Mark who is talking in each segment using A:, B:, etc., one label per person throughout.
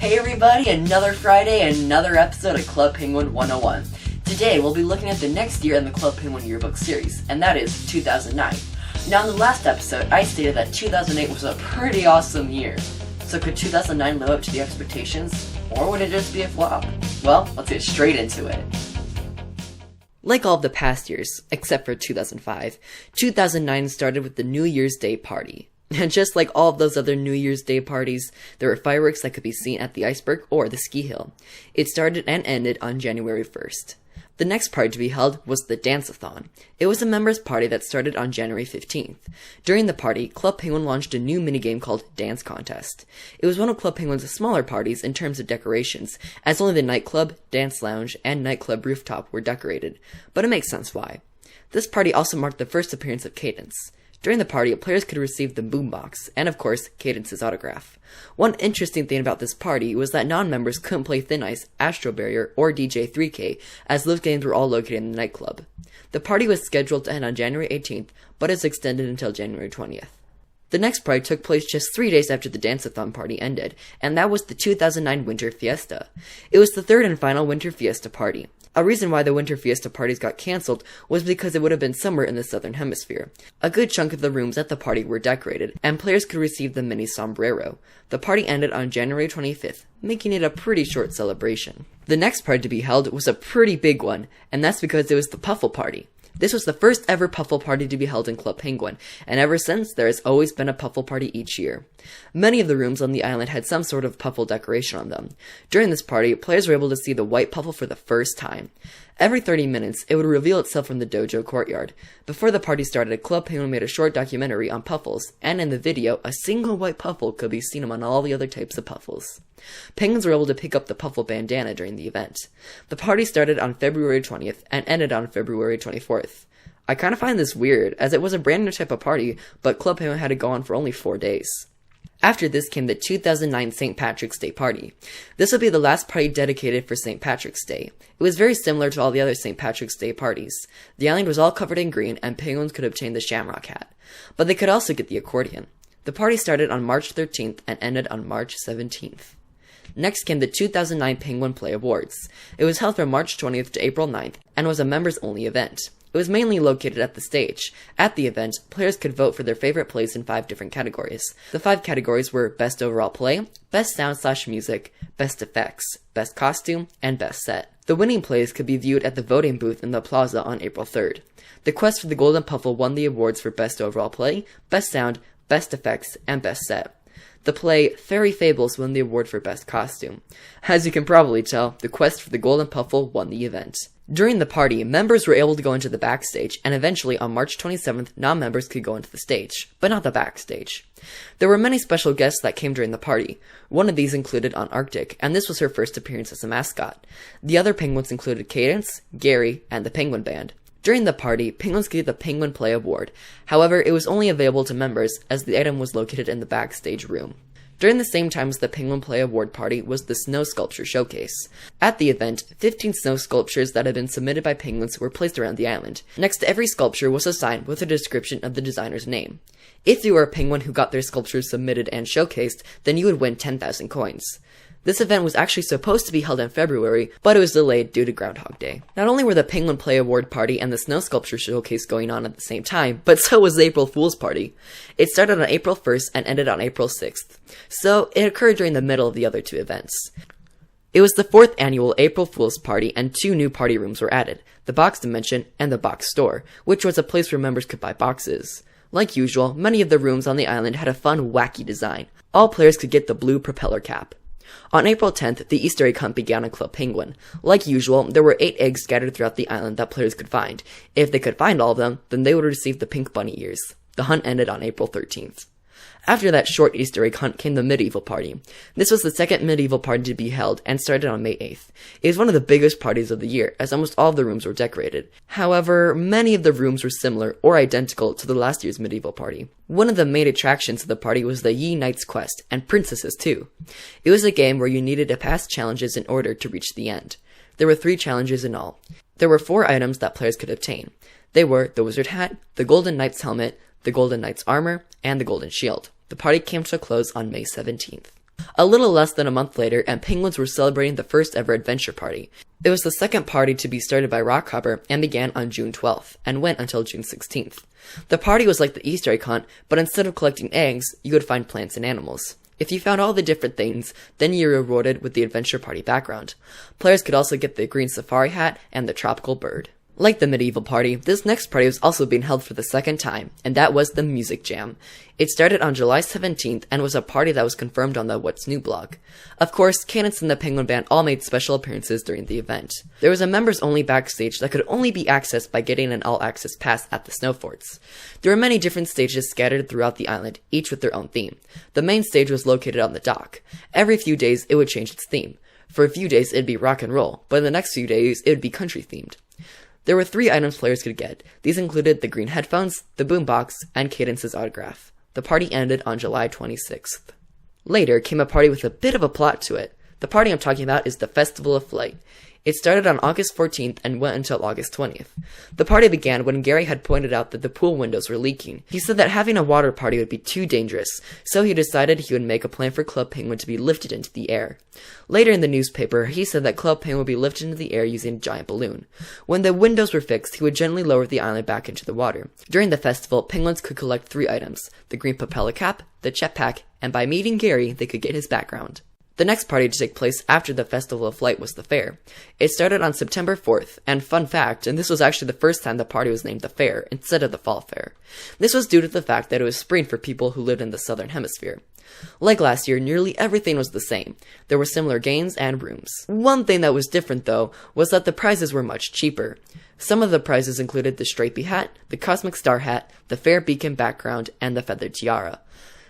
A: Hey everybody, another Friday, another episode of Club Penguin 101. Today we'll be looking at the next year in the Club Penguin Yearbook series, and that is 2009. Now in the last episode, I stated that 2008 was a pretty awesome year. So could 2009 live up to the expectations, or would it just be a flop? Well, let's get straight into it. Like all of the past years, except for 2005, 2009 started with the New Year's Day party. And just like all of those other New Year's Day parties, there were fireworks that could be seen at the iceberg or the ski hill. It started and ended on January 1st. The next party to be held was the Dance-A-Thon. It was a members' party that started on January 15th. During the party, Club Penguin launched a new minigame called Dance Contest. It was one of Club Penguin's smaller parties in terms of decorations, as only the nightclub, dance lounge, and nightclub rooftop were decorated. But it makes sense why. This party also marked the first appearance of Cadence. During the party, players could receive the boombox, and of course, Cadence's autograph. One interesting thing about this party was that non-members couldn't play Thin Ice, Astro Barrier, or DJ 3K, as those games were all located in the nightclub. The party was scheduled to end on January 18th, but is extended until January 20th. The next party took place just 3 days after the Dance-A-Thon party ended, and that was the 2009 Winter Fiesta. It was the third and final Winter Fiesta party. A reason why the Winter Fiesta parties got cancelled was because it would have been summer in the southern hemisphere. A good chunk of the rooms at the party were decorated, and players could receive the mini sombrero. The party ended on January 25th, making it a pretty short celebration. The next party to be held was a pretty big one, and that's because it was the Puffle Party. This was the first ever Puffle Party to be held in Club Penguin, and ever since, there has always been a Puffle Party each year. Many of the rooms on the island had some sort of Puffle decoration on them. During this party, players were able to see the white Puffle for the first time. Every 30 minutes, it would reveal itself from the dojo courtyard. Before the party started, Club Penguin made a short documentary on Puffles, and in the video, a single white Puffle could be seen among all the other types of Puffles. Penguins were able to pick up the Puffle bandana during the event. The party started on February 20th and ended on February 24th. I kinda find this weird, as it was a brand new type of party, but Club Penguin had to go on for only 4 days. After this came the 2009 St. Patrick's Day party. This would be the last party dedicated for St. Patrick's Day. It was very similar to all the other St. Patrick's Day parties. The island was all covered in green, and penguins could obtain the shamrock hat. But they could also get the accordion. The party started on March 13th and ended on March 17th. Next came the 2009 Penguin Play Awards. It was held from March 20th to April 9th, and was a members-only event. It was mainly located at the stage. At the event, players could vote for their favorite plays in 5 different categories. The 5 categories were Best Overall Play, Best Sound/Music, Best Effects, Best Costume, and Best Set. The winning plays could be viewed at the voting booth in the plaza on April 3rd. The Quest for the Golden Puffle won the awards for Best Overall Play, Best Sound, Best Effects, and Best Set. The play Fairy Fables won the award for Best Costume. As you can probably tell, the Quest for the Golden Puffle won the event. During the party, members were able to go into the backstage, and eventually on March 27th, non-members could go into the stage, but not the backstage. There were many special guests that came during the party. One of these included Aunt Arctic, and this was her first appearance as a mascot. The other penguins included Cadence, Gary, and the Penguin Band. During the party, penguins could get the Penguin Play Award. However, it was only available to members, as the item was located in the backstage room. During the same time as the Penguin Play Award party was the Snow Sculpture Showcase. At the event, 15 snow sculptures that had been submitted by penguins were placed around the island. Next to every sculpture was a sign with a description of the designer's name. If you were a penguin who got their sculptures submitted and showcased, then you would win 10,000 coins. This event was actually supposed to be held in February, but it was delayed due to Groundhog Day. Not only were the Penguin Play Award party and the Snow Sculpture Showcase going on at the same time, but so was the April Fool's Party. It started on April 1st and ended on April 6th, so it occurred during the middle of the other 2 events. It was the 4th annual April Fool's Party, and 2 new party rooms were added, the Box Dimension and the Box Store, which was a place where members could buy boxes. Like usual, many of the rooms on the island had a fun, wacky design. All players could get the blue propeller cap. On April 10th, the Easter egg hunt began on Club Penguin. Like usual, there were 8 eggs scattered throughout the island that players could find. If they could find all of them, then they would receive the pink bunny ears. The hunt ended on April 13th. After that short Easter egg hunt came the medieval party. This was the second medieval party to be held and started on May 8th. It was one of the biggest parties of the year, as almost all of the rooms were decorated. However, many of the rooms were similar or identical to the last year's medieval party. One of the main attractions of the party was the Ye Knight's Quest, and Princesses too. It was a game where you needed to pass challenges in order to reach the end. There were 3 challenges in all. There were 4 items that players could obtain. They were the Wizard Hat, the Golden Knight's Helmet, the Golden Knight's Armor, and the Golden Shield. The party came to a close on May 17th. A little less than a month later, and Penguins were celebrating the first ever adventure party. It was the second party to be started by Rockhopper and began on June 12th, and went until June 16th. The party was like the Easter egg hunt, but instead of collecting eggs, you would find plants and animals. If you found all the different things, then you were rewarded with the adventure party background. Players could also get the green safari hat and the tropical bird. Like the medieval party, this next party was also being held for the second time, and that was the Music Jam. It started on July 17th and was a party that was confirmed on the What's New blog. Of course, Cadence and the Penguin Band all made special appearances during the event. There was a members-only backstage that could only be accessed by getting an all-access pass at the snow forts. There were many different stages scattered throughout the island, each with their own theme. The main stage was located on the dock. Every few days, it would change its theme. For a few days, it'd be rock and roll, but in the next few days, it would be country-themed. There were 3 items players could get. These included the green headphones, the boombox, and Cadence's autograph. The party ended on July 26th. Later came a party with a bit of a plot to it. The party I'm talking about is the Festival of Flight. It started on August 14th and went until August 20th. The party began when Gary had pointed out that the pool windows were leaking. He said that having a water party would be too dangerous, so he decided he would make a plan for Club Penguin to be lifted into the air. Later in the newspaper, he said that Club Penguin would be lifted into the air using a giant balloon. When the windows were fixed, he would gently lower the island back into the water. During the festival, penguins could collect 3 items: the green propeller cap, the jetpack, and by meeting Gary, they could get his background. The next party to take place after the Festival of Flight was the Fair. It started on September 4th, and fun fact, and this was actually the first time the party was named the Fair instead of the Fall Fair. This was due to the fact that it was spring for people who lived in the Southern Hemisphere. Like last year, nearly everything was the same. There were similar games and rooms. One thing that was different, though, was that the prizes were much cheaper. Some of the prizes included the Stripey Hat, the Cosmic Star Hat, the Fair Beacon background, and the Feathered Tiara.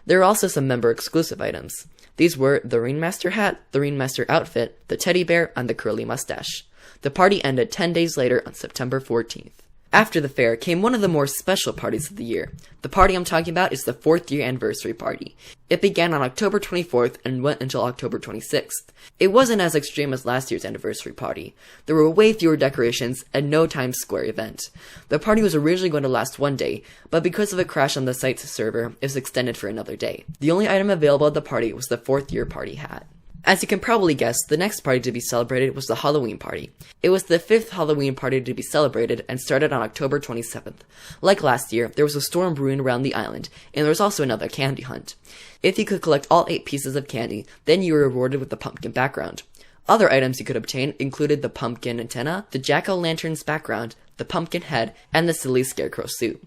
A: There were also some member-exclusive items. These were the Ringmaster hat, the Ringmaster outfit, the teddy bear, and the curly mustache. The party ended 10 days later on September 14th. After the fair came one of the more special parties of the year. The party I'm talking about is the 4th year anniversary party. It began on October 24th and went until October 26th. It wasn't as extreme as last year's anniversary party. There were way fewer decorations and no Times Square event. The party was originally going to last one day, but because of a crash on the site's server, it was extended for another day. The only item available at the party was the 4th year party hat. As you can probably guess, the next party to be celebrated was the Halloween party. It was the 5th Halloween party to be celebrated and started on October 27th. Like last year, there was a storm brewing around the island, and there was also another candy hunt. If you could collect all 8 pieces of candy, then you were rewarded with the pumpkin background. Other items you could obtain included the pumpkin antenna, the jack-o'-lantern's background, the pumpkin head, and the silly scarecrow suit.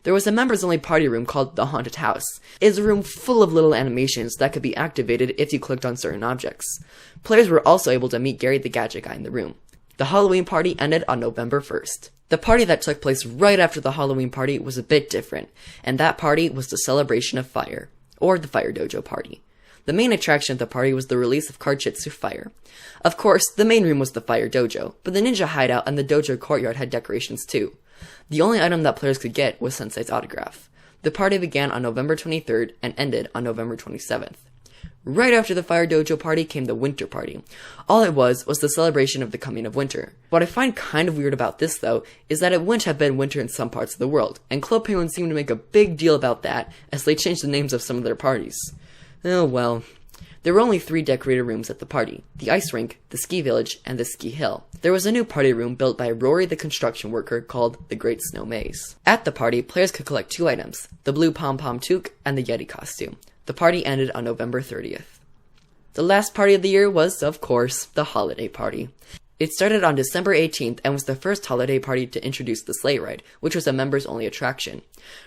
A: There was a members-only party room called the Haunted House. It is a room full of little animations that could be activated if you clicked on certain objects. Players were also able to meet Gary the Gadget Guy in the room. The Halloween party ended on November 1st. The party that took place right after the Halloween party was a bit different, and that party was the Celebration of Fire, or the Fire Dojo party. The main attraction of the party was the release of Karchitsu Fire. Of course, the main room was the Fire Dojo, but the ninja hideout and the dojo courtyard had decorations too. The only item that players could get was Sensei's autograph. The party began on November 23rd and ended on November 27th. Right after the Fire Dojo party came the Winter Party. All it was the celebration of the coming of winter. What I find kind of weird about this, though, is that it wouldn't have been winter in some parts of the world, and Club Penguin seemed to make a big deal about that as they changed the names of some of their parties. Oh well. There were only 3 decorated rooms at the party: the ice rink, the ski village, and the ski hill. There was a new party room built by Rory the construction worker called the Great Snow Maze. At the party, players could collect 2 items: the blue pom-pom toque and the Yeti costume. The party ended on November 30th. The last party of the year was, of course, the holiday party. It started on December 18th and was the first holiday party to introduce the sleigh ride, which was a members-only attraction.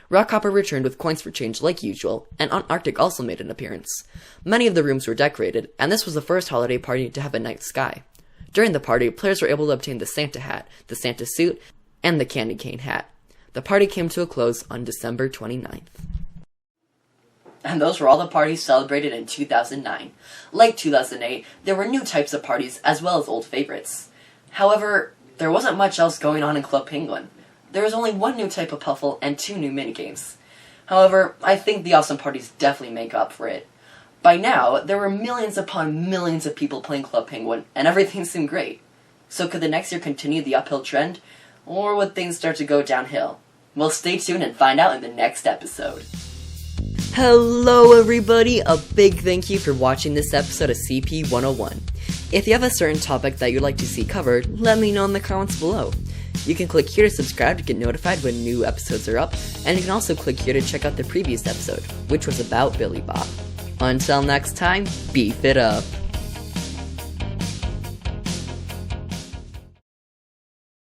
A: Rockhopper returned with coins for change like usual, and Antarctic also made an appearance. Many of the rooms were decorated, and this was the first holiday party to have a night sky. During the party, players were able to obtain the Santa hat, the Santa suit, and the candy cane hat. The party came to a close on December 29th. And those were all the parties celebrated in 2009. Like 2008, there were new types of parties as well as old favorites. However, there wasn't much else going on in Club Penguin. There was only 1 new type of puffle and 2 new minigames. However, I think the awesome parties definitely make up for it. By now, there were millions upon millions of people playing Club Penguin, and everything seemed great. So could the next year continue the uphill trend, or would things start to go downhill? Well, stay tuned and find out in the next episode. Hello everybody, a big thank you for watching this episode of CP 101. If you have a certain topic that you'd like to see covered, let me know in the comments below. You can click here to subscribe to get notified when new episodes are up, and you can also click here to check out the previous episode, which was about Billy Bob. Until next time, beef it up!